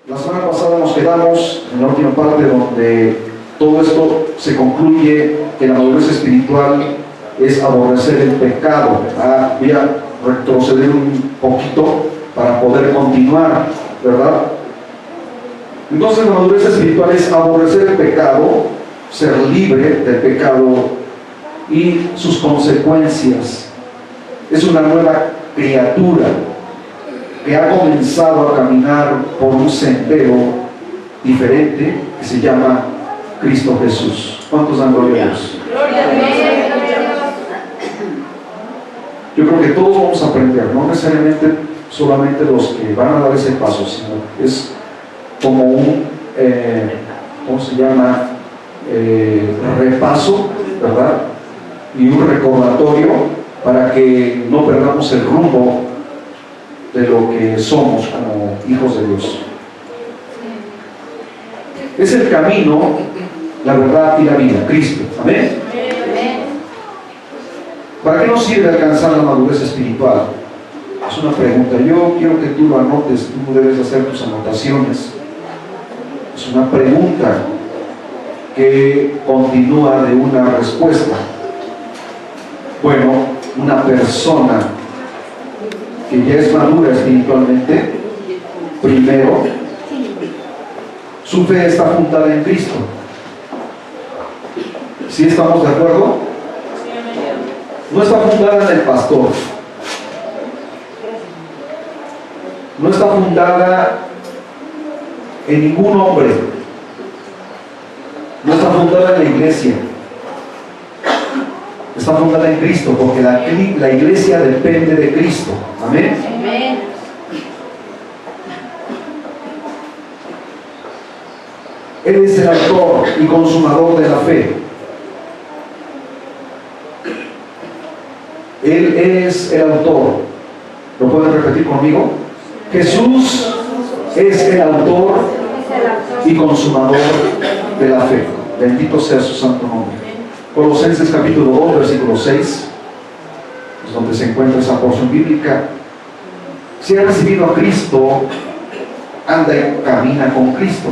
La semana pasada nos quedamos en la última parte donde todo esto se concluye que la madurez espiritual es aborrecer el pecado. Voy a retroceder un poquito para poder continuar, ¿verdad? Entonces la madurez espiritual es aborrecer el pecado, ser libre del pecado y sus consecuencias. Es una nueva criatura que ha comenzado a caminar por un sendero diferente que se llama Cristo Jesús. ¿Cuántos dan gloria a Dios? Gloria a Dios. Yo creo que todos vamos a aprender, no necesariamente solamente los que van a dar ese paso, sino es como un, ¿cómo se llama? Repaso, ¿verdad? Y un recordatorio para que no perdamos el rumbo de lo que somos como hijos de Dios. Es el camino, la verdad y la vida, Cristo. Amén. ¿Para qué nos sirve alcanzar la madurez espiritual? Es una pregunta. Yo quiero que tú lo anotes, tú debes hacer tus anotaciones. Es una pregunta que continúa de una respuesta. Bueno, una persona que ya es madura espiritualmente, primero, su fe está fundada en Cristo. ¿Sí estamos de acuerdo? No está fundada en el pastor. No está fundada en ningún hombre. No está fundada en la iglesia. Está fundada en Cristo, porque la iglesia depende de Cristo. Amén. Amén. Él es el autor y consumador de la fe. Él es el autor. ¿Lo pueden repetir conmigo? Jesús es el autor y consumador de la fe. Bendito sea su santo nombre. Colosenses capítulo 2, versículo 6, es donde se encuentra esa porción bíblica. Si ha recibido a Cristo, anda y camina con Cristo.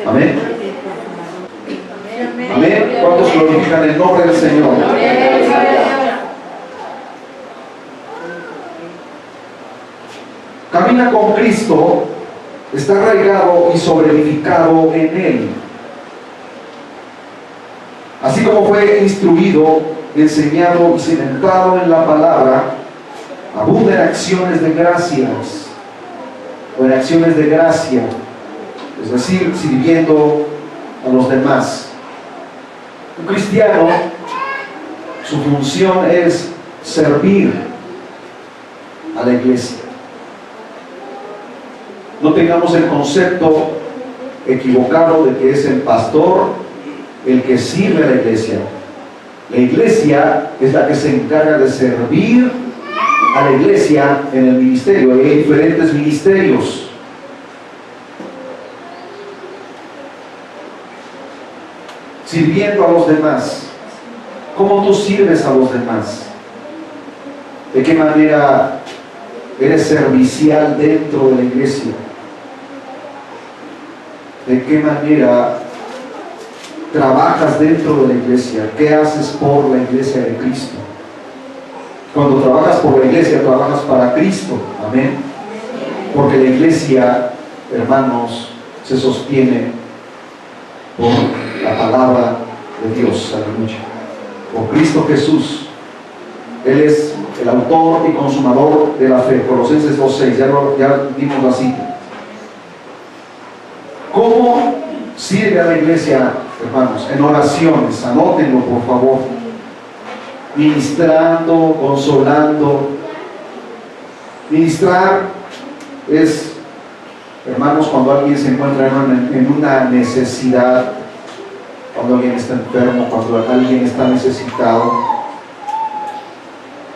Amén. Amén. ¿Cuántos glorifican el nombre del Señor? Camina con Cristo, está arraigado y sobreedificado en Él. Así como fue instruido, enseñado y cimentado en la palabra, abunda en acciones de gracias, o en acciones de gracia, es decir, sirviendo a los demás. Un cristiano, su función es servir a la iglesia. No tengamos el concepto equivocado de que es el pastor el que sirve a la iglesia. La iglesia es la que se encarga de servir a la iglesia en el ministerio. Hay diferentes ministerios. Sirviendo a los demás. ¿Cómo tú sirves a los demás? ¿De qué manera eres servicial dentro de la iglesia? ¿De qué manera trabajas dentro de la iglesia? ¿Qué haces por la iglesia de Cristo? Cuando trabajas por la iglesia, trabajas para Cristo. Amén. Porque la iglesia, hermanos, se sostiene por la palabra de Dios. Aleluya. Por Cristo Jesús. Él es el autor y consumador de la fe. Colosenses 2:6. Ya dimos la cita. ¿Cómo sirve a la iglesia, hermanos? En oraciones. Anótenlo, por favor. Ministrando, consolando. Ministrar es, hermanos, cuando alguien se encuentra en una necesidad, cuando alguien está enfermo, cuando alguien está necesitado.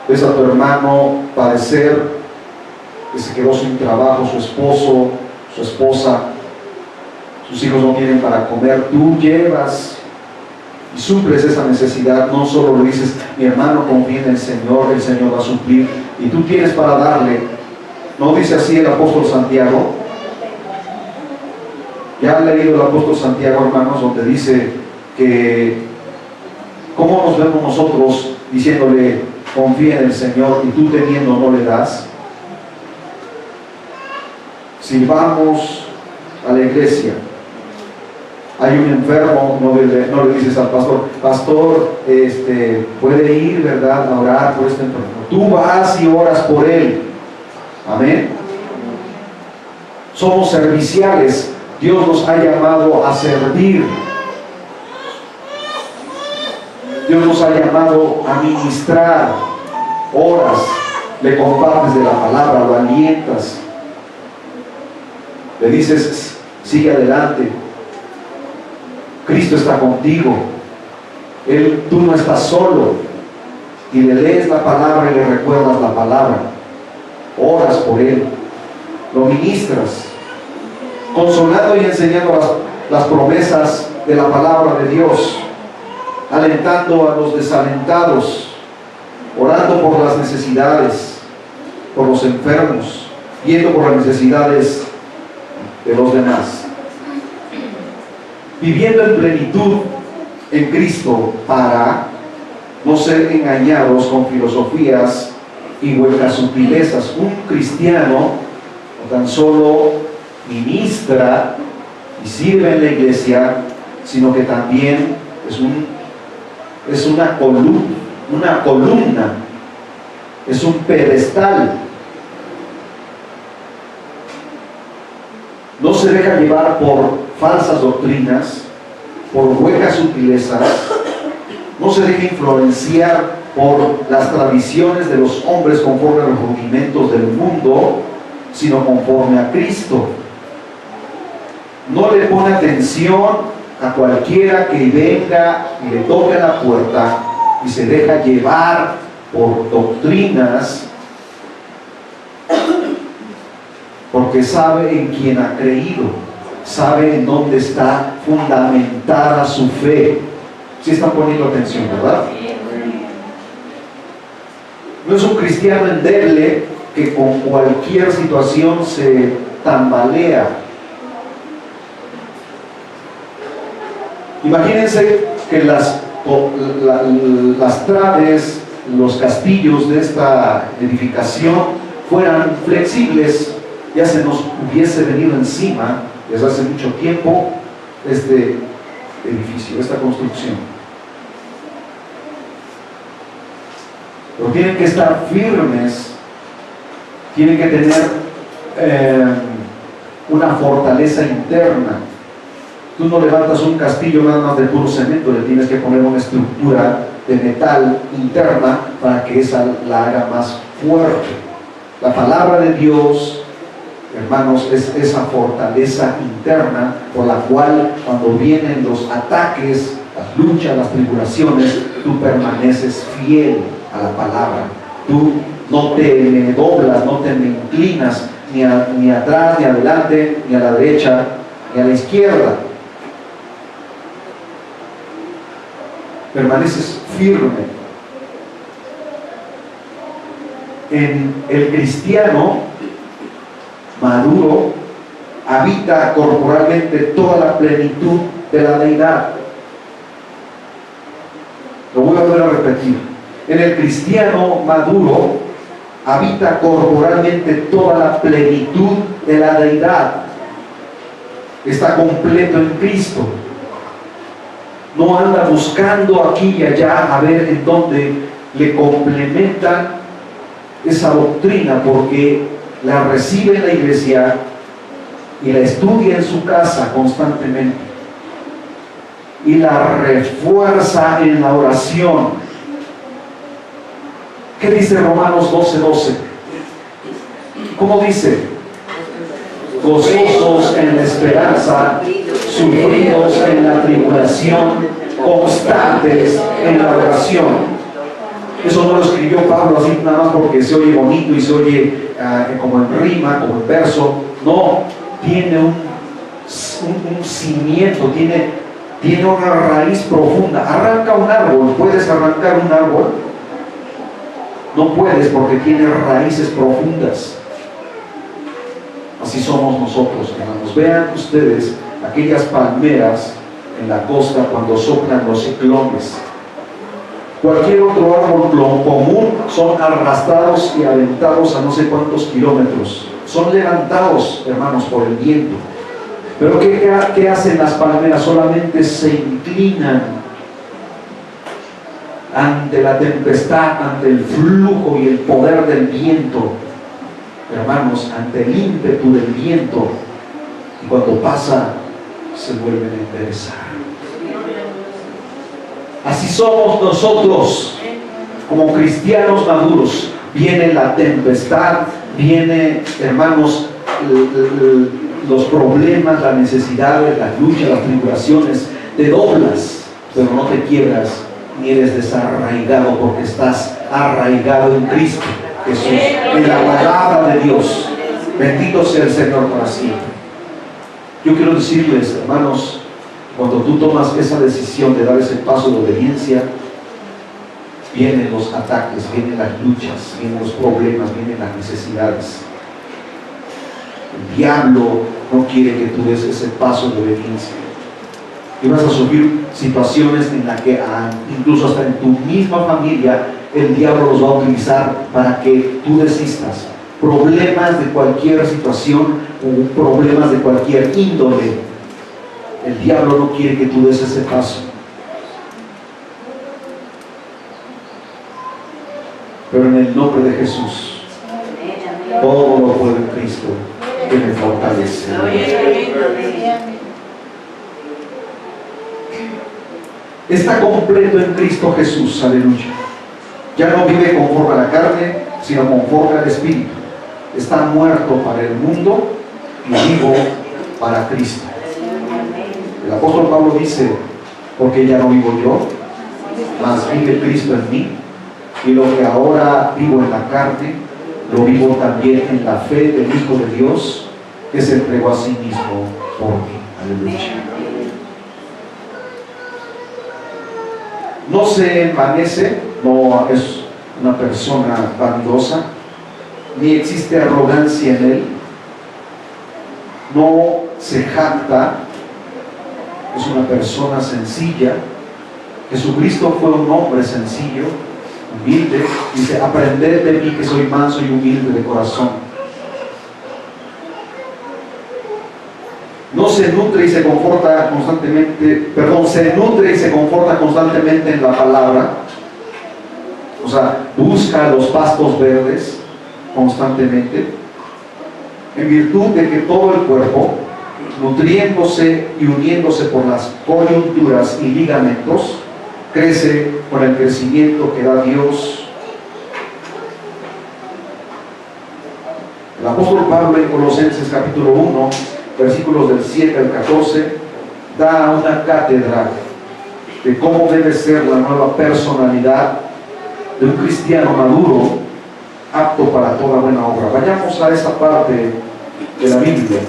Ves a tu hermano padecer, que se quedó sin trabajo, su esposo, su esposa, sus hijos no tienen para comer. Tú llevas y suples esa necesidad. No solo le dices, mi hermano confía en el Señor va a suplir, y tú tienes para darle. ¿No dice así el apóstol Santiago? Ya han leído el apóstol Santiago, hermanos, donde dice que ¿cómo nos vemos nosotros diciéndole confía en el Señor y tú teniendo no le das? Si vamos a la iglesia, hay un enfermo, no le dices al pastor, pastor, puede ir, ¿verdad?, a orar por este enfermo. Tú vas y oras por él. Amén. Somos serviciales. Dios nos ha llamado a servir. Dios nos ha llamado a ministrar. Oras, le compartes de la palabra, lo alientas, le dices sigue adelante, Cristo está contigo, tú no estás solo, y le lees la palabra y le recuerdas la palabra, oras por él, lo ministras, consolando y enseñando las promesas de la palabra de Dios, alentando a los desalentados, orando por las necesidades, por los enfermos, viendo por las necesidades de los demás, viviendo en plenitud en Cristo para no ser engañados con filosofías y huecas sutilezas. Un cristiano no tan solo ministra y sirve en la iglesia, sino que también es una columna, es un pedestal. No se deja llevar por falsas doctrinas, por huecas sutilezas, no se deja influenciar por las tradiciones de los hombres conforme a los rudimentos del mundo, sino conforme a Cristo. No le pone atención a cualquiera que venga y le toque la puerta y se deja llevar por doctrinas, porque sabe en quién ha creído, sabe en dónde está fundamentada su fe. ¿Sí están poniendo atención, verdad? No es un cristiano endeble que con cualquier situación se tambalea. Imagínense que las traves, los castillos de esta edificación fueran flexibles. Ya se nos hubiese venido encima desde hace mucho tiempo este edificio, esta construcción. Pero tienen que estar firmes, tienen que tener una fortaleza interna. Tú no levantas un castillo nada más de puro cemento, le tienes que poner una estructura de metal interna para que esa la haga más fuerte. La palabra de Dios, hermanos, es esa fortaleza interna por la cual cuando vienen los ataques, las luchas, las tribulaciones, tú permaneces fiel a la palabra. Tú no te me doblas, no te me inclinas ni atrás, ni adelante, ni a la derecha, ni a la izquierda. Permaneces firme. En el cristiano maduro habita corporalmente toda la plenitud de la deidad. Lo voy a volver a repetir. En el cristiano maduro habita corporalmente toda la plenitud de la deidad. Está completo en Cristo. No anda buscando aquí y allá a ver en dónde le complementan esa doctrina, porque la recibe en la iglesia y la estudia en su casa constantemente y la refuerza en la oración. ¿Qué dice Romanos 12:12? ¿Cómo dice? Gozosos en la esperanza, sufridos en la tribulación, constantes en la oración. Eso no lo escribió Pablo así nada más porque se oye bonito y se oye como en rima, como en verso. No, tiene un cimiento, tiene una raíz profunda. Arranca un árbol. ¿Puedes arrancar un árbol? No puedes, porque tiene raíces profundas. Así somos nosotros, hermanos. Vean ustedes aquellas palmeras en la costa cuando soplan los ciclones. Cualquier otro árbol común son arrastrados y aventados a no sé cuántos kilómetros. Son levantados, hermanos, por el viento. Pero ¿qué hacen las palmeras? Solamente se inclinan ante la tempestad, ante el flujo y el poder del viento. Hermanos, ante el ímpetu del viento. Y cuando pasa, se vuelven a enderezar. Así somos nosotros como cristianos maduros. Viene la tempestad, viene, hermanos, los problemas, las necesidades, las luchas, las tribulaciones. Te doblas, pero no te quiebras ni eres desarraigado, porque estás arraigado en Cristo Jesús, en la palabra de Dios. Bendito sea el Señor para siempre. Yo quiero decirles, hermanos, cuando tú tomas esa decisión de dar ese paso de obediencia, vienen los ataques, vienen las luchas, vienen los problemas, vienen las necesidades. El diablo no quiere que tú des ese paso de obediencia. Y vas a sufrir situaciones en las que incluso hasta en tu misma familia el diablo los va a utilizar para que tú desistas. Problemas de cualquier situación o problemas de cualquier índole. El diablo no quiere que tú des ese paso. Pero en el nombre de Jesús, todo lo puedo en Cristo que me fortalece. Está completo en Cristo Jesús, aleluya. Ya no vive conforme a la carne, sino conforme al Espíritu. Está muerto para el mundo y vivo para Cristo. El apóstol Pablo dice, porque ya no vivo yo, mas vive Cristo en mí, y lo que ahora vivo en la carne, lo vivo también en la fe del Hijo de Dios, que se entregó a sí mismo por mí. Aleluya. No se envanece, no es una persona vanidosa, ni existe arrogancia en él, no se jacta, es una persona sencilla. Jesucristo fue un hombre sencillo, humilde. Dice, aprended de mí que soy manso y humilde de corazón. No se nutre y se conforta constantemente, se nutre y se conforta constantemente en la palabra. O sea, busca los pastos verdes constantemente, en virtud de que todo el cuerpo, nutriéndose y uniéndose por las coyunturas y ligamentos, crece con el crecimiento que da Dios. El apóstol Pablo en Colosenses capítulo 1, versículos del 7 al 14, da una cátedra de cómo debe ser la nueva personalidad de un cristiano maduro, apto para toda buena obra. Vayamos a esa parte de la Biblia.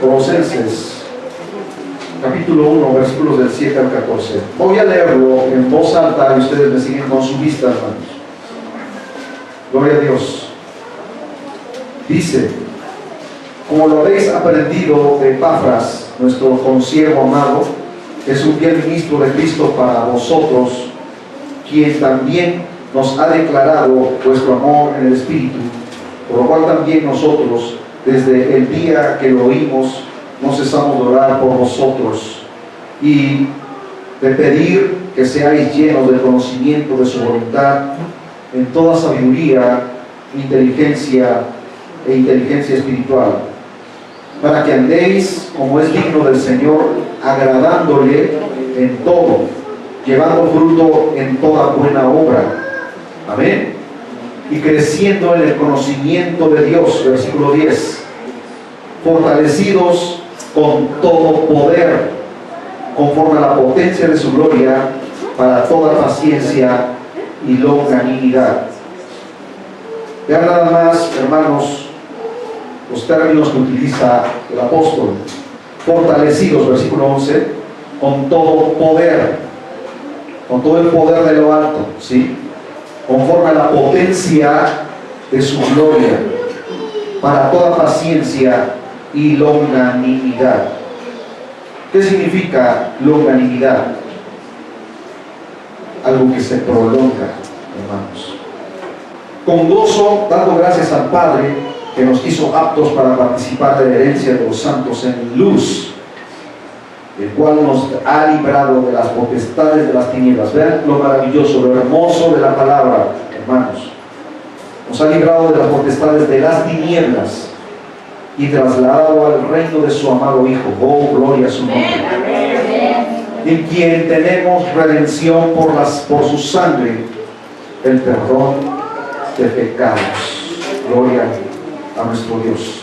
Colosenses capítulo 1, versículos del 7 al 14. Voy a leerlo en voz alta y ustedes me siguen con su vista, hermanos. Gloria a Dios. Dice, como lo habéis aprendido de Epafras, nuestro consiervo amado, es un fiel ministro de Cristo para vosotros, quien también nos ha declarado vuestro amor en el Espíritu, por lo cual también nosotros, desde el día que lo oímos, no cesamos de orar por vosotros y de pedir que seáis llenos del conocimiento de su voluntad en toda sabiduría, inteligencia e inteligencia espiritual, para que andéis como es digno del Señor, agradándole en todo, llevando fruto en toda buena obra. Amén. Y creciendo en el conocimiento de Dios, versículo 10, fortalecidos con todo poder, conforme a la potencia de su gloria, para toda paciencia y longanimidad. Vean nada más, hermanos, los términos que utiliza el apóstol. Fortalecidos, versículo 11, con todo poder, con todo el poder de lo alto, ¿sí? Conforme a la potencia de su gloria, para toda paciencia y longanimidad. ¿Qué significa longanimidad? Algo que se prolonga, hermanos. Con gozo, dando gracias al Padre, que nos hizo aptos para participar de la herencia de los santos en luz, el cual nos ha librado de las potestades de las tinieblas. Vean lo maravilloso, lo hermoso de la palabra, hermanos. Nos ha librado de las potestades de las tinieblas y trasladado al reino de su amado Hijo. Oh, gloria a su nombre. En quien tenemos redención por su sangre, el perdón de pecados. Gloria a nuestro Dios.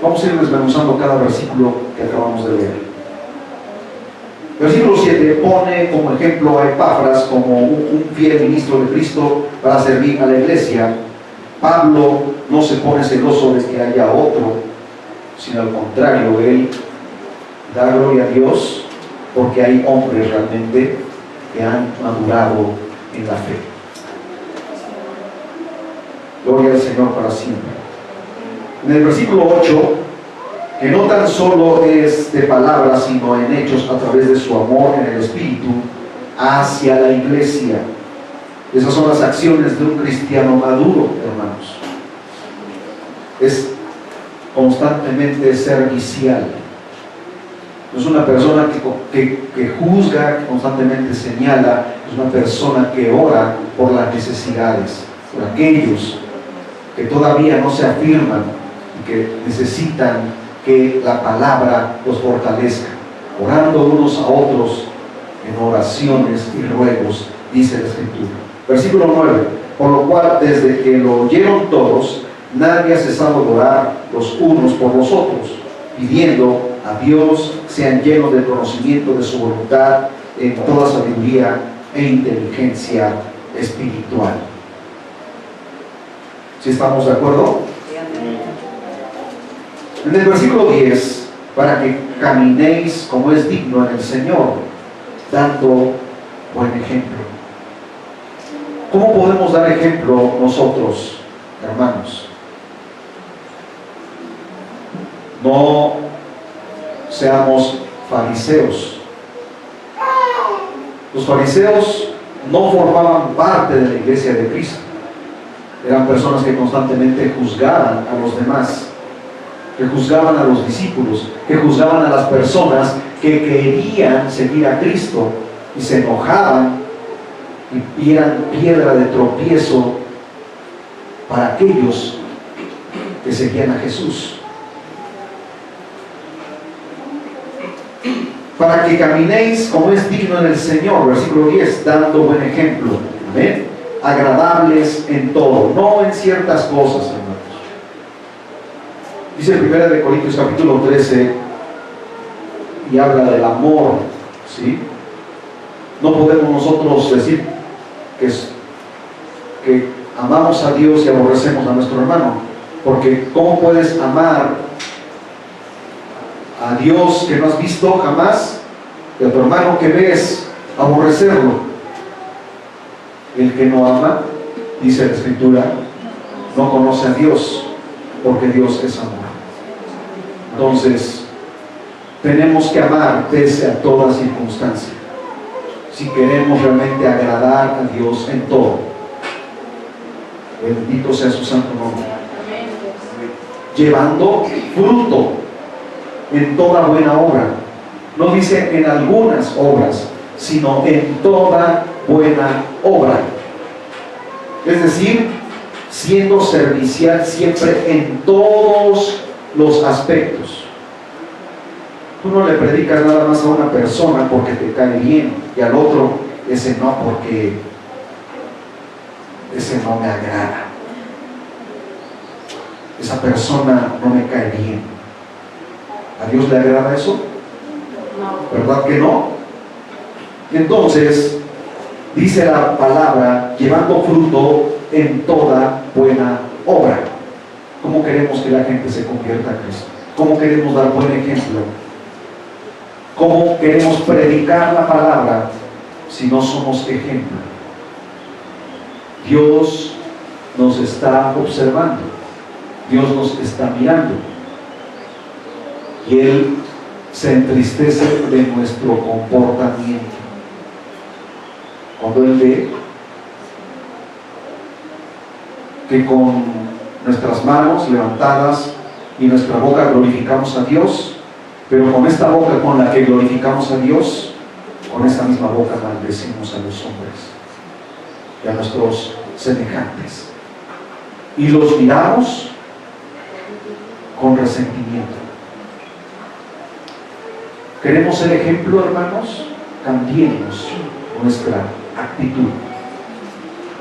Vamos a ir desmenuzando cada versículo que acabamos de leer. Versículo 7 pone como ejemplo a Epafras como un fiel ministro de Cristo para servir a la iglesia. Pablo no se pone celoso de que haya otro, sino al contrario, él da gloria a Dios porque hay hombres realmente que han madurado en la fe. Gloria al Señor para siempre. En el versículo 8, que no tan solo es de palabras, sino en hechos a través de su amor en el Espíritu hacia la iglesia. Esas son las acciones de un cristiano maduro, hermanos. Es constantemente servicial. No es una persona que juzga, que constantemente señala. Es una persona que ora por las necesidades, por aquellos que todavía no se afirman y que necesitan que la palabra los fortalezca, orando unos a otros en oraciones y ruegos, dice la Escritura. Versículo 9, por lo cual desde que lo oyeron todos, nadie ha cesado de orar los unos por los otros, pidiendo a Dios sean llenos del conocimiento de su voluntad en toda sabiduría e inteligencia espiritual. ¿Sí estamos de acuerdo? En el versículo 10, para que caminéis como es digno en el Señor, dando buen ejemplo. ¿Cómo podemos dar ejemplo nosotros, hermanos? No seamos fariseos. Los fariseos no formaban parte de la iglesia de Cristo. Eran personas que constantemente juzgaban a los demás, que juzgaban a los discípulos, que juzgaban a las personas que querían seguir a Cristo y se enojaban y eran piedra de tropiezo para aquellos que seguían a Jesús. Para que caminéis como es digno en el Señor, versículo 10, dando buen ejemplo. ¿Amén? Agradables en todo, no en ciertas cosas, hermanos. Dice 1 Corintios capítulo 13 y habla del amor, ¿sí? No podemos nosotros decir que amamos a Dios y aborrecemos a nuestro hermano, porque ¿cómo puedes amar a Dios que no has visto jamás y a tu hermano que ves aborrecerlo? El que no ama, dice la Escritura, no conoce a Dios, porque Dios es amor. Entonces, tenemos que amar pese a toda circunstancia, si queremos realmente agradar a Dios en todo. Bendito sea su santo nombre. Llevando fruto en toda buena obra. No dice en algunas obras, sino en toda buena obra. Es decir, siendo servicial siempre en todos los aspectos. Tú no le predicas nada más a una persona porque te cae bien y al otro ese no, porque ese no me agrada, esa persona no me cae bien. ¿A Dios le agrada eso? ¿Verdad que no? Entonces, dice la palabra, llevando fruto en toda buena obra. ¿Cómo queremos que la gente se convierta a Cristo? ¿Cómo queremos dar buen ejemplo? ¿Cómo queremos predicar la palabra si no somos ejemplo? Dios nos está observando, Dios nos está mirando, y Él se entristece de nuestro comportamiento. Cuando Él ve que con nuestras manos levantadas y nuestra boca glorificamos a Dios, pero con esta boca con la que glorificamos a Dios, con esta misma boca maldecimos a los hombres y a nuestros semejantes, y los miramos con resentimiento. ¿Queremos ser ejemplo, hermanos? Cambiemos nuestra actitud.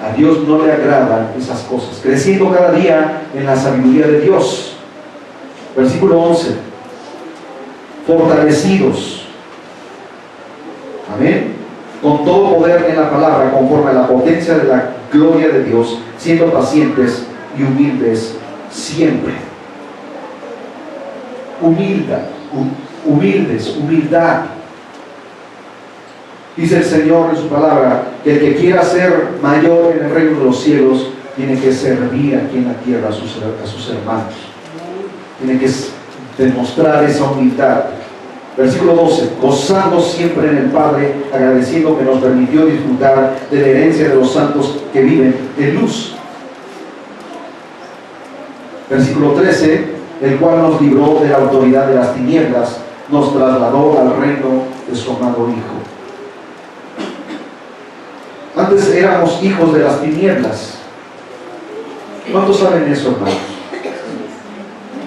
A Dios no le agradan esas cosas. Creciendo cada día en la sabiduría de Dios. Versículo 11. Fortalecidos. Amén. Con todo poder en la palabra, conforme a la potencia de la gloria de Dios, siendo pacientes y humildes siempre. Humildad. Dice el Señor en su palabra que el que quiera ser mayor en el reino de los cielos tiene que servir aquí en la tierra a sus hermanos. Tiene que demostrar esa humildad. Versículo 12. Gozando siempre en el Padre, agradeciendo que nos permitió disfrutar de la herencia de los santos que viven en luz. Versículo 13. El cual nos libró de la autoridad de las tinieblas, nos trasladó al reino de su amado Hijo. Antes éramos hijos de las tinieblas. ¿Cuántos saben eso, hermanos?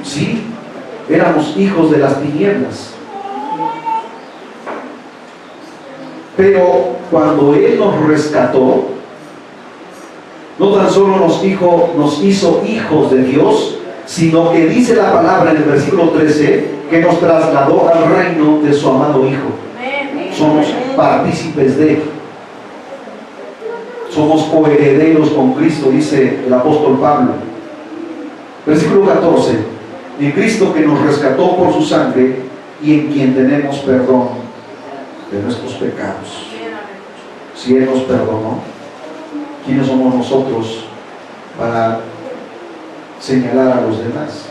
Sí, éramos hijos de las tinieblas. Pero cuando Él nos rescató, no tan solo nos hizo hijos de Dios, sino que dice la palabra en el versículo 13 que nos trasladó al reino de su amado Hijo. Somos partícipes de Él. Somos coherederos con Cristo, dice el apóstol Pablo. Versículo 14. En Cristo que nos rescató por su sangre y en quien tenemos perdón de nuestros pecados. Si Él nos perdonó, ¿quiénes somos nosotros para señalar a los demás?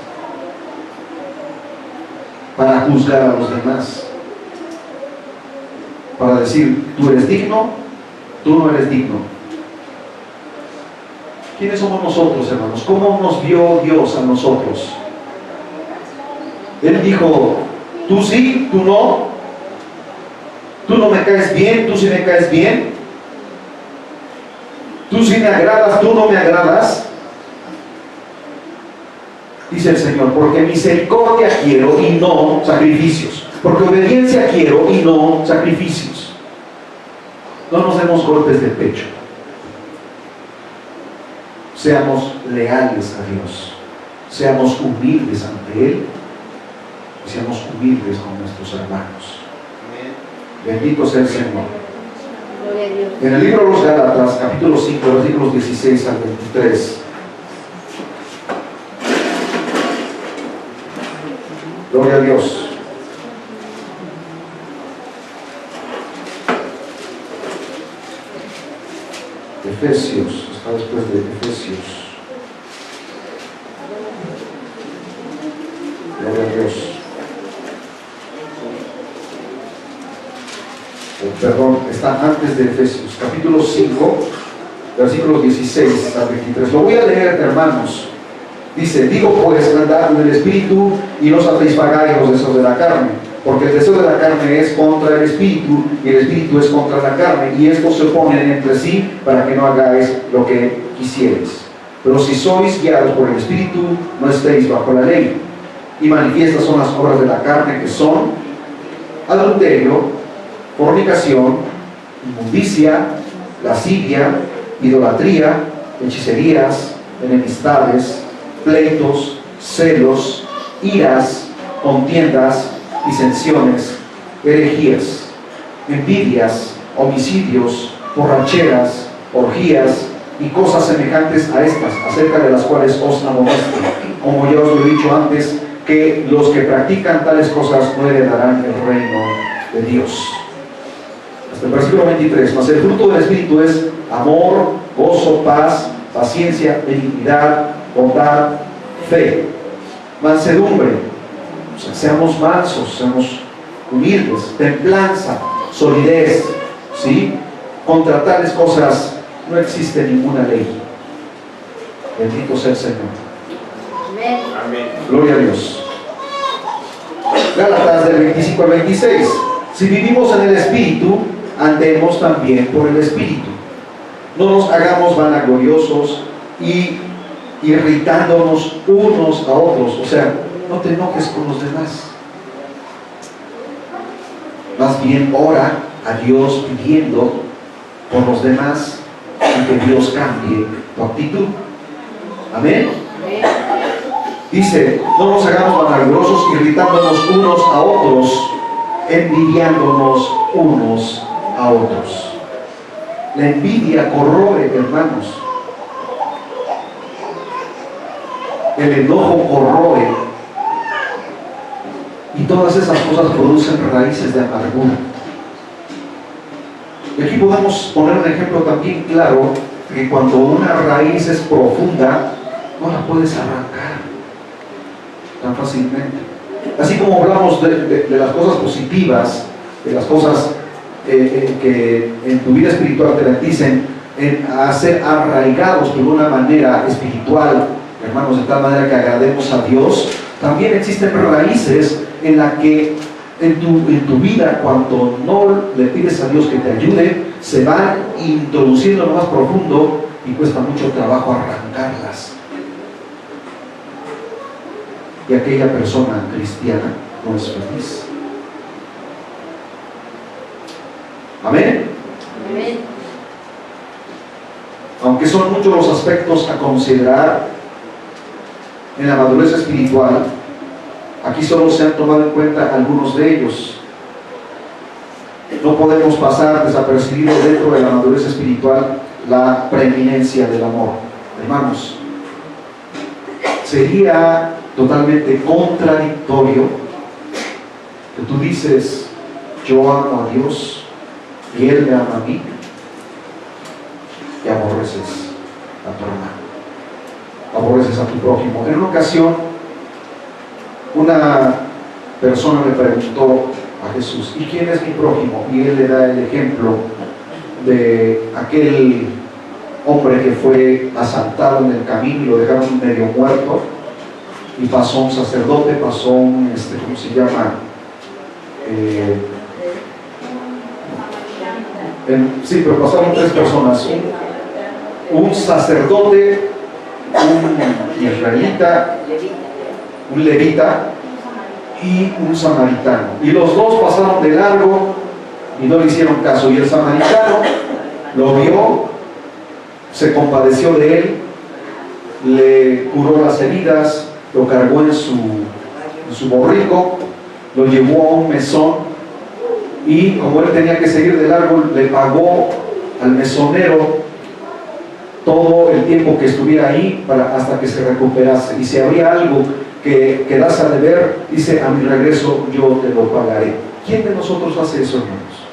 Para juzgar a los demás, para decir, tú eres digno, tú no eres digno. ¿Quiénes somos nosotros, hermanos? ¿Cómo nos vio Dios a nosotros? Él dijo, tú sí, tú no, tú no me caes bien, tú sí me caes bien, tú sí me agradas, tú no me agradas. Dice el Señor, porque misericordia quiero y no sacrificios, porque obediencia quiero y no sacrificios. No nos demos golpes de pecho. Seamos leales a Dios, seamos humildes ante Él y seamos humildes con nuestros hermanos. Bendito sea el Señor. En el libro de los Gálatas, capítulo 5, versículos 16 al 23. Gloria a Dios. Efesios, está después de Efesios. Gloria a Dios. Perdón, está antes de Efesios, capítulo 5, versículos 16 al 23. Lo voy a leer, hermanos. Dice, digo pues, andad en el Espíritu y no satisfagáis los deseos de la carne, porque el deseo de la carne es contra el Espíritu y el Espíritu es contra la carne, y estos se oponen entre sí para que no hagáis lo que quisierais. Pero si sois guiados por el Espíritu, no estéis bajo la ley. Y manifiestas son las obras de la carne, que son adulterio, fornicación, inmundicia, lascivia, idolatría, hechicerías, enemistades, pleitos, celos, iras, contiendas, disensiones, herejías, envidias, homicidios, borracheras, orgías y cosas semejantes a estas, acerca de las cuales os amonesto, como ya os lo he dicho antes, que los que practican tales cosas no heredarán el reino de Dios. Hasta el versículo 23. Mas el fruto del Espíritu es amor, gozo, paz, paciencia, benignidad, bondad, fe, mansedumbre. O sea, seamos mansos, seamos humildes, templanza, solidez, ¿sí? Contra tales cosas no existe ninguna ley. Bendito sea el Señor. Amén. Gloria a Dios. Gálatas del 25 al 26. Si vivimos en el Espíritu, andemos también por el Espíritu. No nos hagamos vanagloriosos y irritándonos unos a otros. O sea, no te enojes con los demás. Más bien ora a Dios pidiendo por los demás y que Dios cambie tu actitud. Amén. Dice, no nos hagamos vanagloriosos, irritándonos unos a otros, envidiándonos unos a otros. La envidia corroe, hermanos. El enojo corroe. Y todas esas cosas producen raíces de amargura. Y aquí podemos poner un ejemplo también claro, que cuando una raíz es profunda, no la puedes arrancar tan fácilmente. Así como hablamos de las cosas positivas, de las cosas que en tu vida espiritual te bendicen, a ser arraigados de una manera espiritual, hermanos, de tal manera que agrademos a Dios, también existen raíces en la que en tu vida, cuando no le pides a Dios que te ayude, se van introduciendo en lo más profundo y cuesta mucho trabajo arrancarlas. Y aquella persona cristiana no es feliz. Amén. Amén. Aunque son muchos los aspectos a considerar en la madurez espiritual, aquí solo se han tomado en cuenta algunos de ellos. No podemos pasar desapercibido dentro de la madurez espiritual la preeminencia del amor. Hermanos, sería totalmente contradictorio que tú dices, yo amo a Dios y Él me ama a mí, y aborreces a tu hermano, aborreces a tu prójimo. En una ocasión, una persona le preguntó a Jesús, ¿y quién es mi prójimo? Y Él le da el ejemplo de aquel hombre que fue asaltado en el camino y lo dejaron medio muerto, y pasó un sacerdote, pasó un, ¿cómo se llama? Sí, pero pasaron tres personas, un sacerdote, un israelita, un levita y un samaritano, y los dos pasaron de largo y no le hicieron caso, y el samaritano lo vio, se compadeció de él, le curó las heridas, lo cargó en su borrico, lo llevó a un mesón, y como él tenía que seguir de largo, le pagó al mesonero todo el tiempo que estuviera ahí hasta que se recuperase. Y si habría algo que quedase a deber, dice, a mi regreso yo te lo pagaré. ¿Quién de nosotros hace eso, hermanos?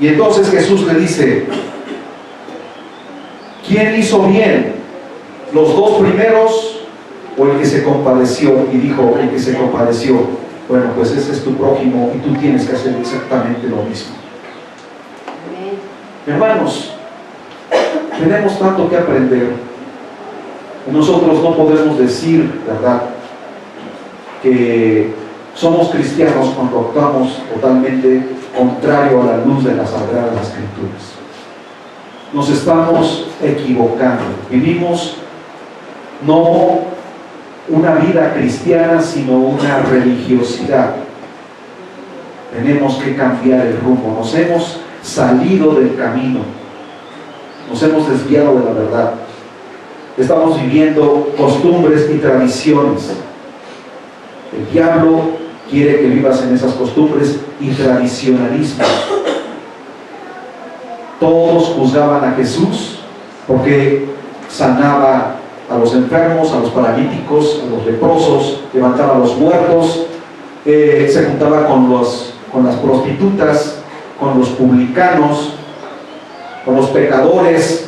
Y entonces Jesús le dice, ¿quién hizo bien? ¿Los dos primeros o el que se compadeció? Y dijo, el que se compadeció. Bueno, pues ese es tu prójimo y tú tienes que hacer exactamente lo mismo. Amén. Hermanos, tenemos tanto que aprender. Nosotros no podemos decir, ¿verdad?, que somos cristianos cuando actuamos totalmente contrario a la luz de las Sagradas Escrituras. Nos estamos equivocando. Vivimos no una vida cristiana, sino una religiosidad. Tenemos que cambiar el rumbo. Nos hemos salido del camino, nos hemos desviado de la verdad. Estamos viviendo costumbres y tradiciones. El diablo quiere que vivas en esas costumbres y tradicionalismo. Todos juzgaban a Jesús porque sanaba a los enfermos, a los paralíticos, a los leprosos, levantaba a los muertos, se juntaba con las prostitutas, con los publicanos, con los pecadores,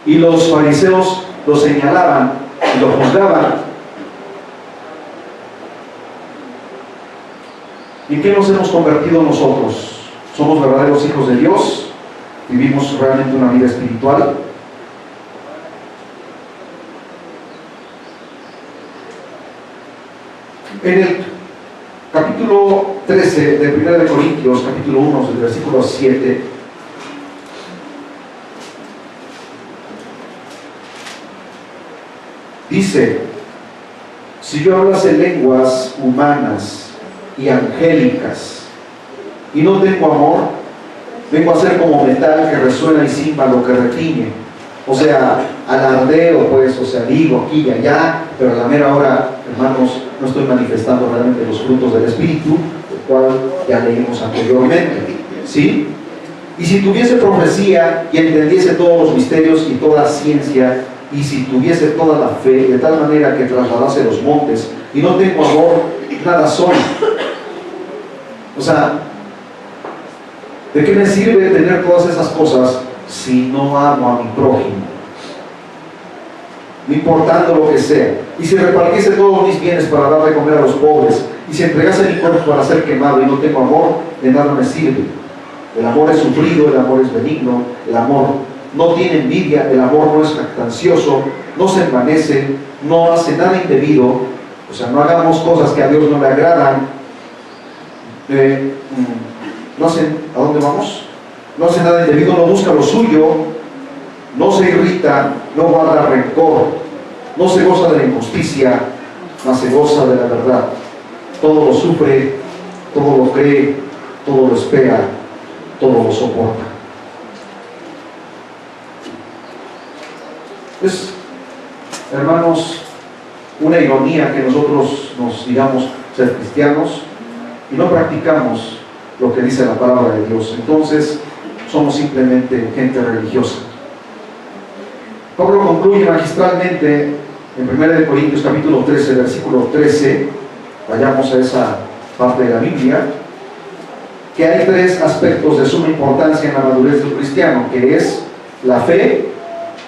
y los fariseos lo señalaban y lo juzgaban. ¿Y en qué nos hemos convertido nosotros? ¿Somos verdaderos hijos de Dios? ¿Vivimos realmente una vida espiritual? En el capítulo 13 de 1 de Corintios, capítulo 1, del versículo 7, dice: si yo hablase lenguas humanas y angélicas y no tengo amor, vengo a ser como metal que resuena y címbalo que retiñe. O sea, alardeo, pues, o sea, digo aquí y allá, pero a la mera hora, hermanos, no estoy manifestando realmente los frutos del Espíritu, el cual ya leímos anteriormente, ¿sí? Y si tuviese profecía y entendiese todos los misterios y toda ciencia, y si tuviese toda la fe, de tal manera que trasladase los montes, y no tengo amor, nada soy. O sea, ¿de qué me sirve tener todas esas cosas si no amo a mi prójimo? No importando lo que sea. Y si repartiese todos mis bienes para dar de comer a los pobres, y si entregase mi cuerpo para ser quemado y no tengo amor, de nada me sirve. El amor es sufrido, el amor es benigno, el amor no tiene envidia, el amor no es jactancioso, no se envanece, no hace nada indebido. O sea, no hagamos cosas que a Dios no le agradan. No sé a dónde vamos. No hace nada indebido, no busca lo suyo, no se irrita, no guarda rencor, no se goza de la injusticia, mas se goza de la verdad. Todo lo sufre, todo lo cree, todo lo espera, todo lo soporta. Es, hermanos, una ironía que nosotros nos digamos ser cristianos y no practicamos lo que dice la palabra de Dios. Entonces somos simplemente gente religiosa. Pablo concluye magistralmente en 1 Corintios capítulo 13, versículo 13. Vayamos a esa parte de la Biblia, que hay tres aspectos de suma importancia en la madurez del cristiano, que es la fe,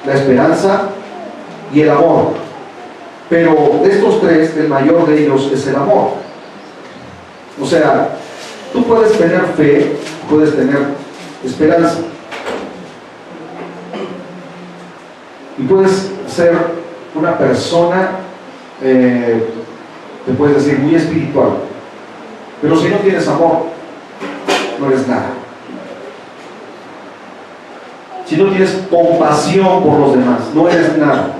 la esperanza y el amor. Pero de estos tres, el mayor de ellos es el amor. O sea, tú puedes tener fe, puedes tener esperanza, y puedes ser una persona, te puedes decir, muy espiritual, pero si no tienes amor, no eres nada. Si no tienes compasión por los demás, no eres nada.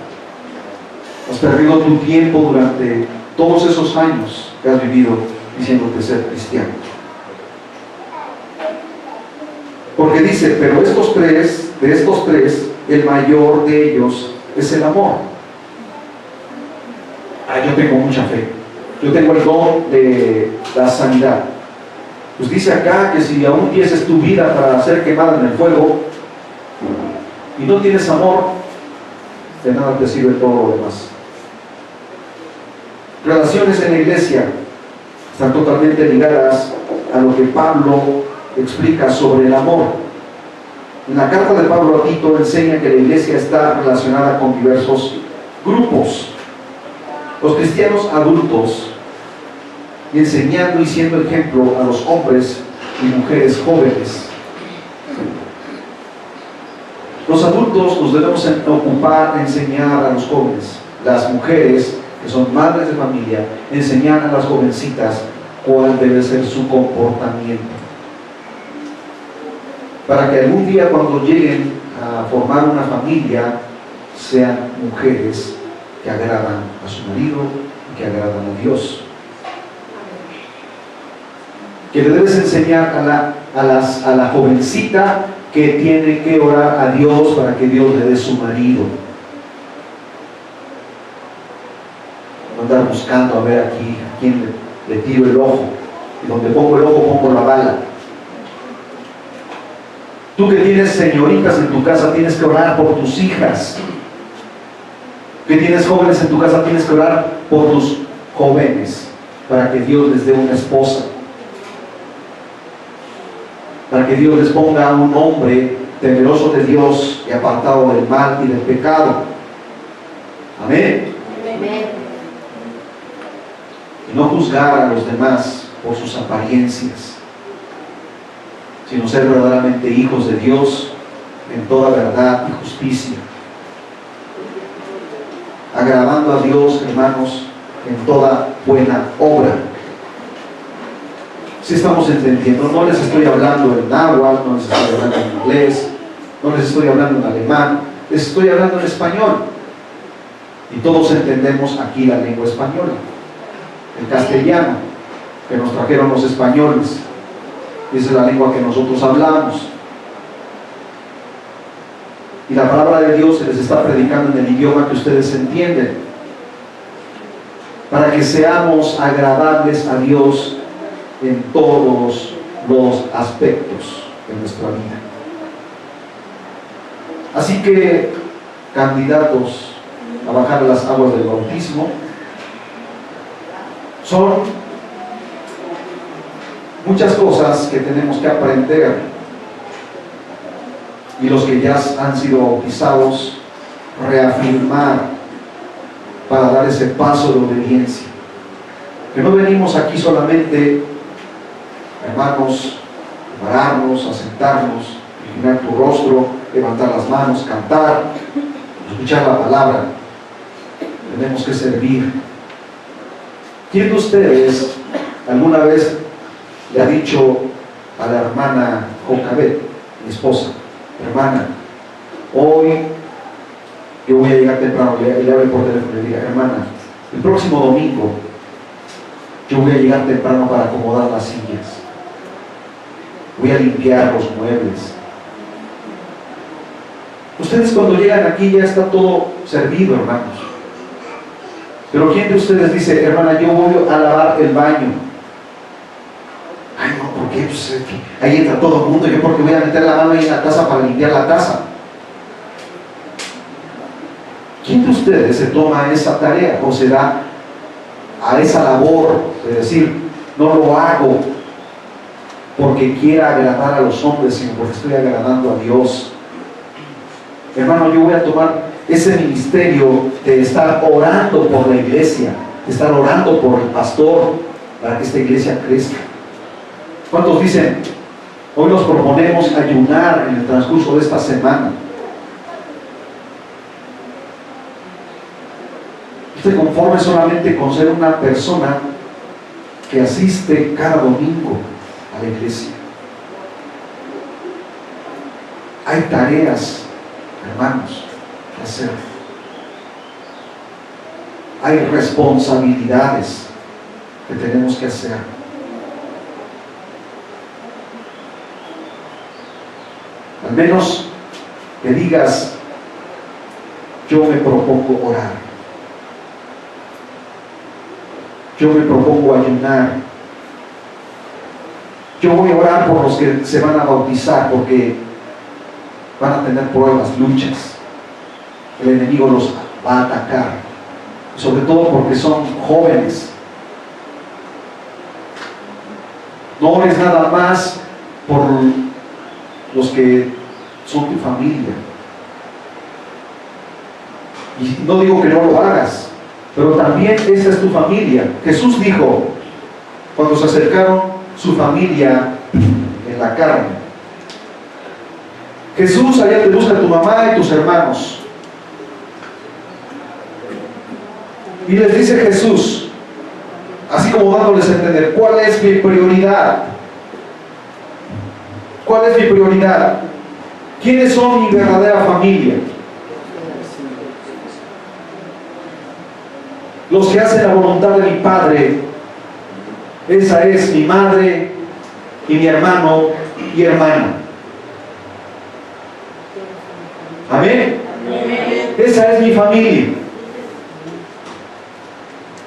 Has perdido tu tiempo durante todos esos años que has vivido diciéndote ser cristiano. Porque dice, pero de estos tres, el mayor de ellos es el amor. Yo tengo mucha fe. Yo tengo el don de la sanidad. Pues dice acá que si aún dieses tu vida para ser quemada en el fuego y no tienes amor, de nada te sirve todo lo demás. Relaciones en la iglesia están totalmente ligadas a lo que Pablo explica sobre el amor. En la carta de Pablo a Tito enseña que la iglesia está relacionada con diversos grupos. Los cristianos adultos, enseñando y siendo ejemplo a los hombres y mujeres jóvenes. Los adultos nos debemos ocupar de enseñar a los jóvenes. Las mujeres, que son madres de familia, enseñar a las jovencitas cuál debe ser su comportamiento, para que algún día, cuando lleguen a formar una familia, sean mujeres que agradan a su marido y que agradan a Dios. Que le debes enseñar a la jovencita que tiene que orar a Dios para que Dios le dé su marido. No andar buscando a ver aquí a quién le tiro el ojo, y donde pongo el ojo pongo la bala. Tú que tienes señoritas en tu casa, tienes que orar por tus hijas. Que tienes jóvenes en tu casa, tienes que orar por tus jóvenes, para que Dios les dé una esposa, para que Dios les ponga un hombre temeroso de Dios y apartado del mal y del pecado. Amén. Amén. Y no juzgar a los demás por sus apariencias, sino ser verdaderamente hijos de Dios en toda verdad y justicia, agradando a Dios, hermanos, en toda buena obra. Si estamos entendiendo, no les estoy hablando en náhuatl, no les estoy hablando en inglés, no les estoy hablando en alemán, les estoy hablando en español. Y todos entendemos aquí la lengua española, el castellano, que nos trajeron los españoles. Esa es la lengua que nosotros hablamos. Y la palabra de Dios se les está predicando en el idioma que ustedes entienden, para que seamos agradables a Dios en todos los aspectos de nuestra vida. Así que, candidatos a bajar las aguas del bautismo, son muchas cosas que tenemos que aprender, y los que ya han sido bautizados, reafirmar para dar ese paso de obediencia. Que no venimos aquí solamente, hermanos, a pararnos, a sentarnos, inclinar tu rostro, levantar las manos, cantar, escuchar la palabra. Tenemos que servir. ¿Quién de ustedes alguna vez le ha dicho a la hermana Jocabet, mi esposa: hermana, hoy yo voy a llegar temprano, le hable por teléfono y le diga: hermana, el próximo domingo yo voy a llegar temprano para acomodar las sillas, voy a limpiar los muebles? Ustedes cuando llegan aquí ya está todo servido, hermanos. Pero ¿quién de ustedes dice: hermana, yo voy a lavar el baño? Ay, no, ¿por qué? Pues, ahí entra todo el mundo, yo porque voy a meter la mano ahí en la taza para limpiar la taza. ¿Quién de ustedes se toma esa tarea o se da a esa labor de decir: no lo hago porque quiera agradar a los hombres, sino porque estoy agradando a Dios? Hermano, yo voy a tomar ese ministerio de estar orando por la iglesia, de estar orando por el pastor para que esta iglesia crezca. ¿Cuántos dicen: hoy nos proponemos ayunar en el transcurso de esta semana? ¿Usted conforme solamente con ser una persona que asiste cada domingo a la iglesia? Hay tareas, hermanos, que hacer. Hay responsabilidades que tenemos que hacer. Al menos que digas: yo me propongo orar, yo me propongo ayunar, yo voy a orar por los que se van a bautizar, porque van a tener pruebas, luchas, el enemigo los va a atacar, sobre todo porque son jóvenes. No ores nada más por los que son tu familia, y no digo que no lo hagas, pero también esa es tu familia. Jesús dijo, cuando se acercaron su familia en la carne: Jesús, allá te busca tu mamá y tus hermanos. Y les dice Jesús, así como dándoles a entender: ¿cuál es mi prioridad? ¿Cuál es mi prioridad? ¿Quiénes son mi verdadera familia? Los que hacen la voluntad de mi Padre. Esa es mi madre y mi hermano y hermana. Amén. Esa es mi familia.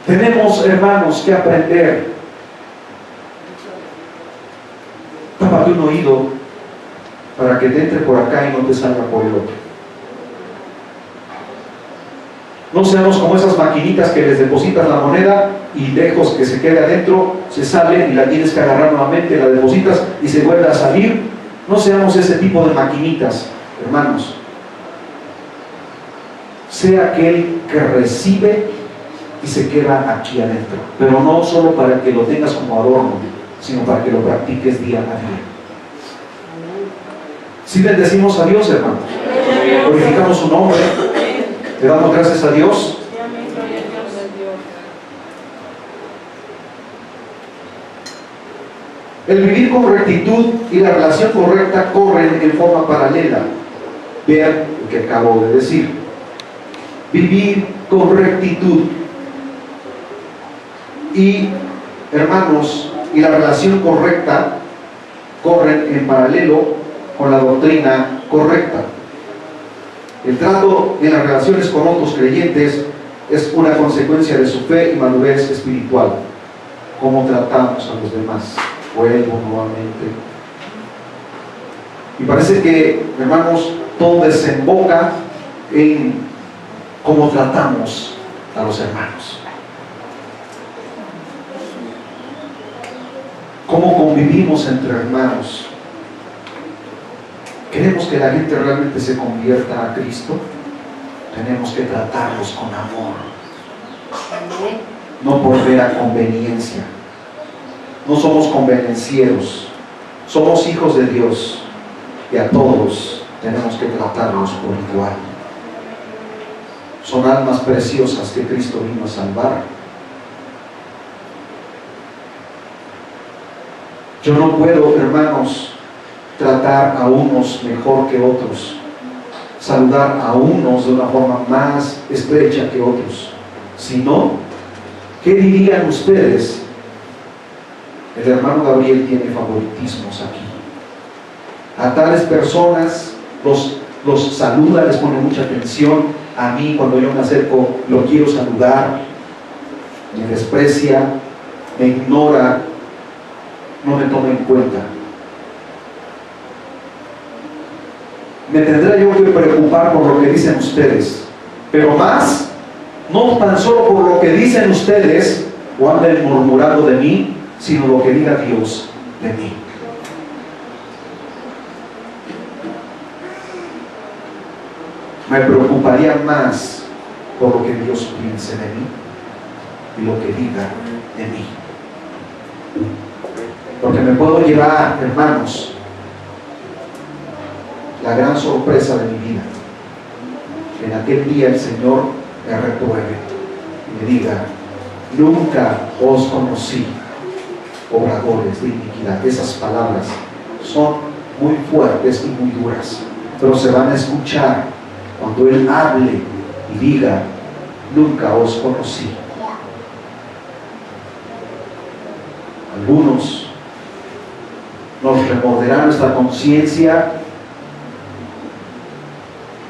Tenemos, hermanos, que aprender. Tápate un oído para que te entre por acá y no te salga por el otro. No seamos como esas maquinitas que les depositas la moneda y lejos que se quede adentro, se sale y la tienes que agarrar nuevamente, la depositas y se vuelve a salir. No seamos ese tipo de maquinitas, hermanos. Sea aquel que recibe y se queda aquí adentro, pero no solo para que lo tengas como adorno, sino para que lo practiques día a día. Si bendecimos a Dios, hermanos, glorificamos su nombre, le damos gracias a Dios. El vivir con rectitud y la relación correcta corren en forma paralela. Vean lo que acabo de decir. Vivir con rectitud y, hermanos, y la relación correcta corren en paralelo con la doctrina correcta. El trato en las relaciones con otros creyentes es una consecuencia de su fe y madurez espiritual. ¿Cómo tratamos a los demás? Vuelvo nuevamente. Y parece que, hermanos, todo desemboca en cómo tratamos a los hermanos. ¿Cómo convivimos entre hermanos? ¿Queremos que la gente realmente se convierta a Cristo? Tenemos que tratarlos con amor, no por mera conveniencia. No somos convenencieros, somos hijos de Dios y a todos tenemos que tratarlos por igual. Son almas preciosas que Cristo vino a salvar. Yo no puedo, hermanos, tratar a unos mejor que otros, saludar a unos de una forma más estrecha que otros. Si no, ¿qué dirían ustedes? El hermano Gabriel tiene favoritismos aquí. A tales personas los saluda, les pone mucha atención. A mí, cuando yo me acerco, lo quiero saludar, me desprecia, me ignora, no me toma en cuenta. Me tendré yo que preocupar por lo que dicen ustedes, pero más, no tan solo por lo que dicen ustedes o anden murmurando de mí, sino lo que diga Dios de mí. Me preocuparía más por lo que Dios piense de mí y lo que diga de mí. Porque me puedo llevar, hermanos, la gran sorpresa de mi vida. En aquel día el Señor me repruebe y me diga: nunca os conocí, obradores de iniquidad. Esas palabras son muy fuertes y muy duras, pero se van a escuchar cuando Él hable y diga: nunca os conocí. Algunos nos remorderá nuestra conciencia,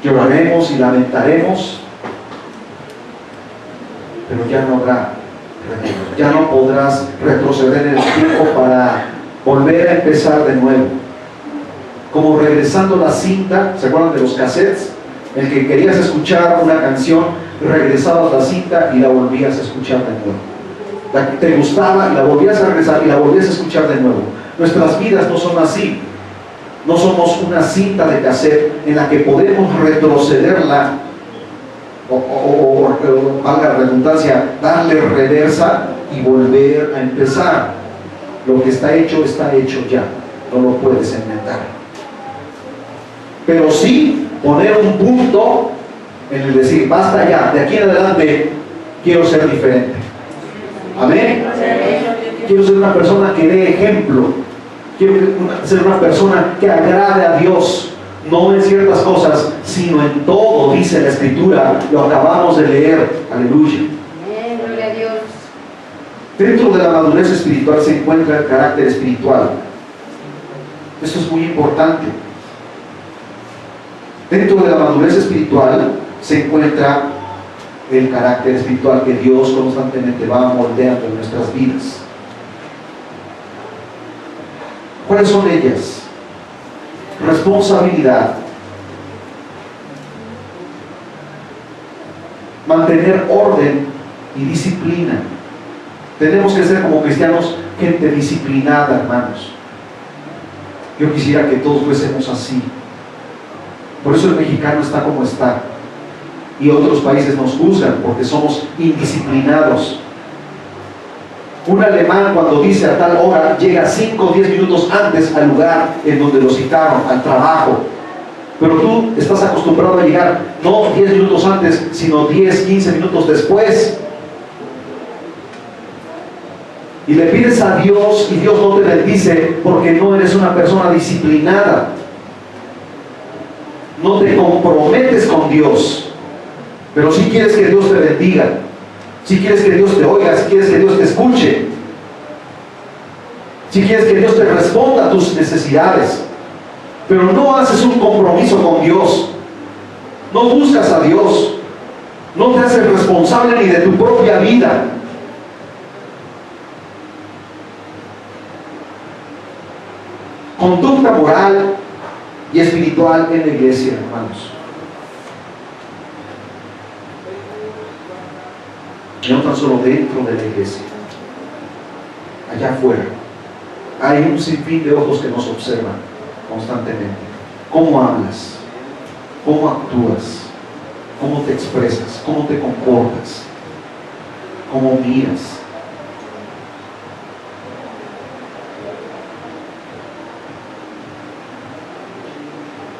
lloraremos y lamentaremos, pero ya no habrá remedio. Ya no podrás retroceder en el tiempo para volver a empezar de nuevo. Como regresando la cinta, ¿se acuerdan de los cassettes? El que querías escuchar una canción, regresabas la cinta y la volvías a escuchar de nuevo. La que te gustaba y la volvías a regresar y la volvías a escuchar de nuevo. Nuestras vidas no son así. No somos una cinta de cassette en la que podemos retrocederla o valga la redundancia, darle reversa y volver a empezar. Lo que está hecho ya. No lo puedes enmendar. Pero sí poner un punto en el decir: basta ya, de aquí en adelante quiero ser diferente. Amén. Quiero ser una persona que dé ejemplo. Quiero ser una persona que agrade a Dios, no en ciertas cosas, sino en todo, dice la Escritura. Lo acabamos de leer. Aleluya. Gloria a Dios. Dentro de la madurez espiritual se encuentra el carácter espiritual. Esto es muy importante. Dentro de la madurez espiritual se encuentra el carácter espiritual que Dios constantemente va moldeando en nuestras vidas. ¿Cuáles son ellas? responsabilidad mantener orden y disciplina. Tenemos que ser como cristianos gente disciplinada, hermanos. Yo quisiera que todos fuésemos así. Por eso el mexicano está como está. Y otros países nos juzgan porque somos indisciplinados. Un alemán, cuando dice a tal hora, llega 5 o 10 minutos antes al lugar en donde lo citaron, al trabajo. Pero tú estás acostumbrado a llegar no 10 minutos antes, sino 10, 15 minutos después. Y le pides a Dios y Dios no te bendice porque no eres una persona disciplinada. No te comprometes con Dios. Pero si quieres que Dios te bendiga, si quieres que Dios te oiga, si quieres que Dios te escuche, si quieres que Dios te responda a tus necesidades, pero no haces un compromiso con Dios, no buscas a Dios, no te haces responsable ni de tu propia vida. Conducta moral y espiritual en la iglesia, hermanos. No tan solo dentro de la iglesia, allá afuera. Hay un sinfín de ojos que nos observan constantemente. ¿Cómo hablas? ¿Cómo actúas? ¿Cómo te expresas? ¿Cómo te comportas? ¿Cómo miras?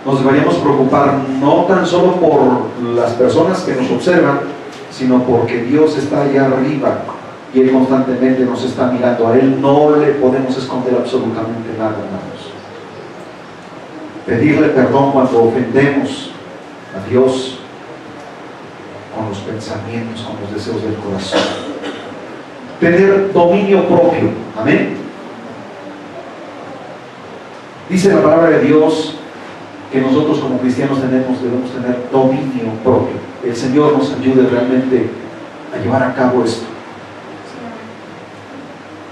Nos deberíamos preocupar no tan solo por las personas que nos observan, sino porque Dios está allá arriba y Él constantemente nos está mirando. A Él no le podemos esconder absolutamente nada, hermanos. Pedirle perdón cuando ofendemos a Dios con los pensamientos, con los deseos del corazón. Tener dominio propio. Amén. Dice la palabra de Dios que nosotros como cristianos debemos tener dominio propio. El Señor nos ayude realmente a llevar a cabo esto.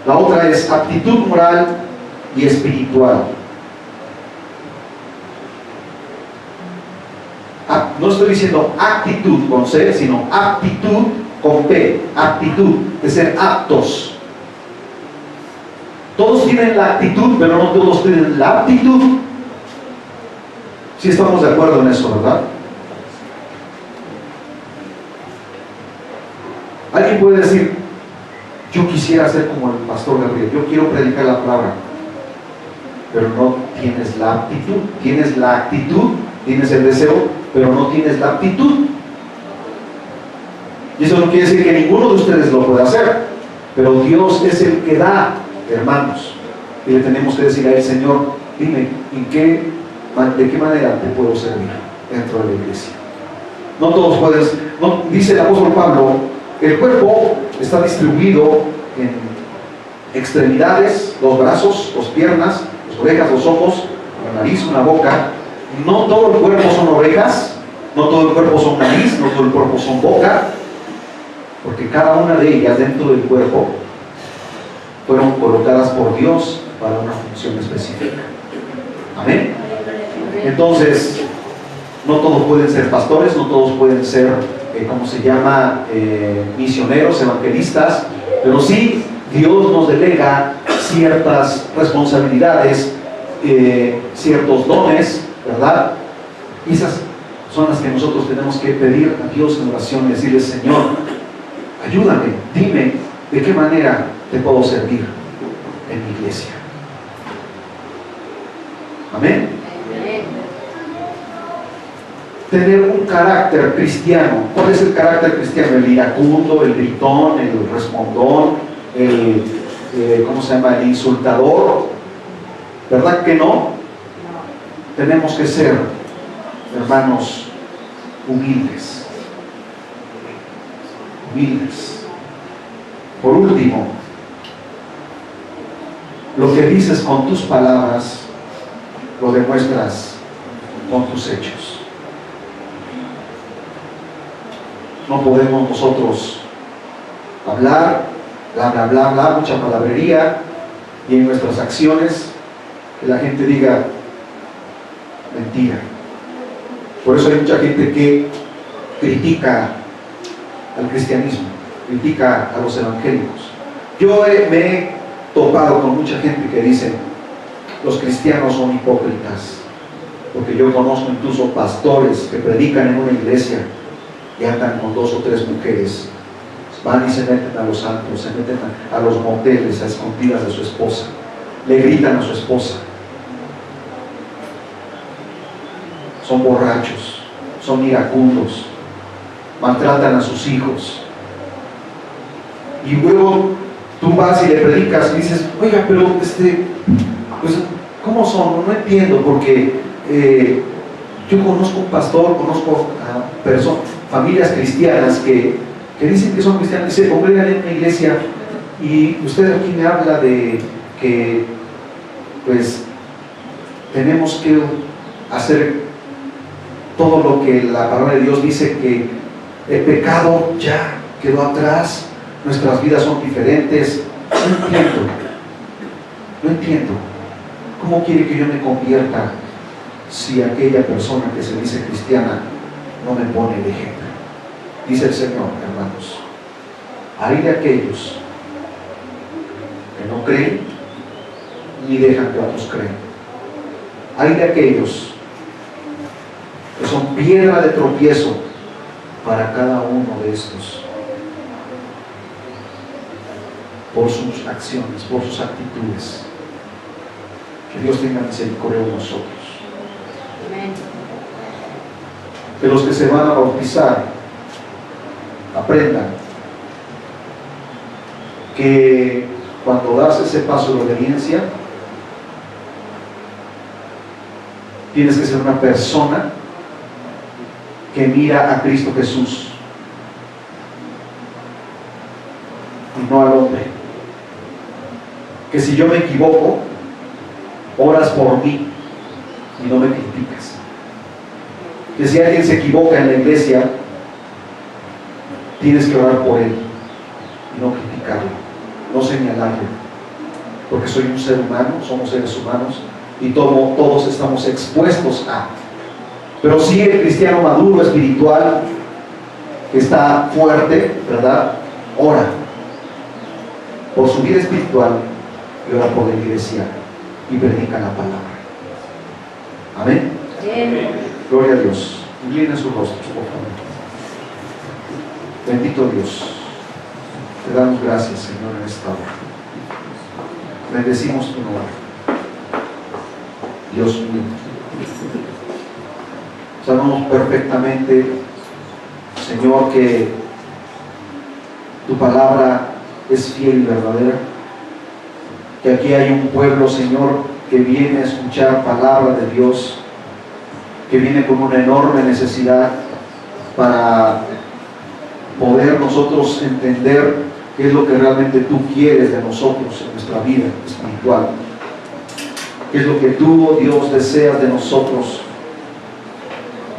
La otra es aptitud moral y espiritual. No estoy diciendo actitud con C, sino aptitud con P. Aptitud, de ser aptos. Todos tienen la actitud, pero no todos tienen la aptitud. Sí estamos de acuerdo en eso, ¿verdad? Alguien puede decir, yo quisiera ser como el pastor Gabriel, yo quiero predicar la palabra, pero no tienes la aptitud. Tienes la actitud, tienes el deseo, pero no tienes la aptitud. Y eso no quiere decir que ninguno de ustedes lo pueda hacer, pero Dios es el que da, hermanos. Y le tenemos que decir a él, Señor, dime, ¿de qué manera te puedo servir dentro de la iglesia? No todos pueden, dice el apóstol Pablo, el cuerpo está distribuido en extremidades, los brazos, las piernas, las orejas, los ojos, la nariz, una boca. No todo el cuerpo son orejas, no todo el cuerpo son nariz, no todo el cuerpo son boca, porque cada una de ellas dentro del cuerpo fueron colocadas por Dios para una función específica. Amén. Entonces, no todos pueden ser pastores, no todos pueden ser, misioneros, evangelistas, pero sí Dios nos delega ciertas responsabilidades, ciertos dones, ¿verdad? Y esas son las que nosotros tenemos que pedir a Dios en oración y decirle, Señor, ayúdame, dime de qué manera te puedo servir en mi iglesia. Amén. Tener un carácter cristiano. ¿Cuál es el carácter cristiano? El iracundo, el gritón, el respondón, el insultador. ¿Verdad que no? Tenemos que ser, hermanos, humildes. Humildes. Por último, lo que dices con tus palabras lo demuestras con tus hechos. No podemos nosotros hablar, bla, bla, bla, bla, mucha palabrería, y en nuestras acciones que la gente diga, mentira. Por eso hay mucha gente que critica al cristianismo, critica a los evangélicos. Yo me he topado con mucha gente que dice: los cristianos son hipócritas, porque yo conozco incluso pastores que predican en una iglesia y andan con 2 o 3 mujeres, van y se meten a los antros, se meten a los moteles a escondidas de su esposa, le gritan a su esposa, son borrachos, son iracundos, maltratan a sus hijos. Y luego tú vas y le predicas y dices: oiga, pero pues, ¿cómo son? No entiendo, porque yo conozco un pastor, conozco a familias cristianas que dicen que son cristianas, se congregan en una iglesia, y usted aquí me habla de que pues tenemos que hacer todo lo que la palabra de Dios dice, que el pecado ya quedó atrás, nuestras vidas son diferentes. No entiendo. ¿Cómo quiere que yo me convierta si aquella persona que se dice cristiana no me pone el ejemplo? Dice el Señor, hermanos: hay de aquellos que no creen ni dejan que otros crean. Hay de aquellos que son piedra de tropiezo para cada uno de estos, por sus acciones, por sus actitudes. Que Dios tenga misericordia de nosotros. Amén. Que los que se van a bautizar aprendan que cuando das ese paso de obediencia, tienes que ser una persona que mira a Cristo Jesús y no al hombre. Que si yo me equivoco, oras por mí y no me criticas. Que si alguien se equivoca en la iglesia, tienes que orar por él y no criticarlo, no señalarlo, porque soy un ser humano, somos seres humanos y todos estamos expuestos a. Pero si el cristiano maduro, espiritual, que está fuerte, ¿verdad?, ora por su vida espiritual y ora por la iglesia y predica la palabra. Amén. Amén. Gloria a Dios. Inclinen sus rostros, por favor. Bendito Dios, te damos gracias, Señor, en esta hora. Bendecimos tu nombre, Dios mío. Sabemos perfectamente, Señor, que tu palabra es fiel y verdadera, que aquí hay un pueblo, Señor, que viene a escuchar palabra de Dios, que viene con una enorme necesidad para poder nosotros entender qué es lo que realmente tú quieres de nosotros en nuestra vida espiritual, qué es lo que tú, oh Dios, deseas de nosotros.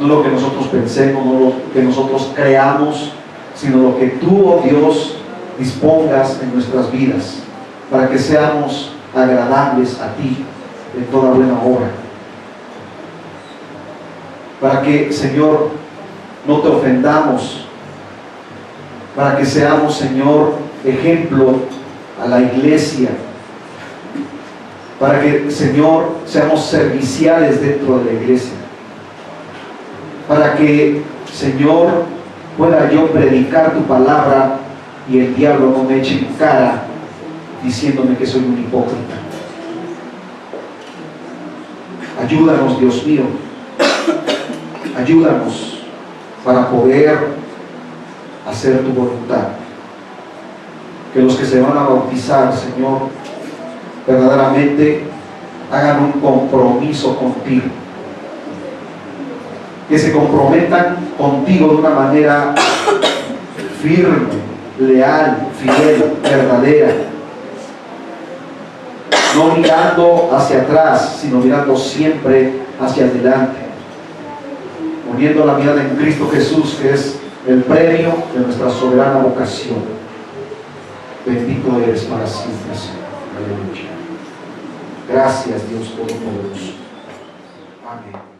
No lo que nosotros pensemos, no lo que nosotros creamos, sino lo que tú, oh Dios, dispongas en nuestras vidas, para que seamos agradables a ti en toda buena obra. Para que, Señor, no te ofendamos, para que seamos, Señor, ejemplo a la iglesia, para que, Señor, seamos serviciales dentro de la iglesia, para que, Señor, pueda yo predicar tu palabra y el diablo no me eche en cara diciéndome que soy un hipócrita. Ayúdanos, Dios mío, ayúdanos para poder hacer tu voluntad. Que los que se van a bautizar, Señor, verdaderamente hagan un compromiso contigo, que se comprometan contigo de una manera firme, leal, fiel, verdadera, no mirando hacia atrás, sino mirando siempre hacia adelante, poniendo la mirada en Cristo Jesús, que es el premio de nuestra soberana vocación. Bendito eres para siempre, Señor. Aleluya. Gracias, Dios Todopoderoso. Amén.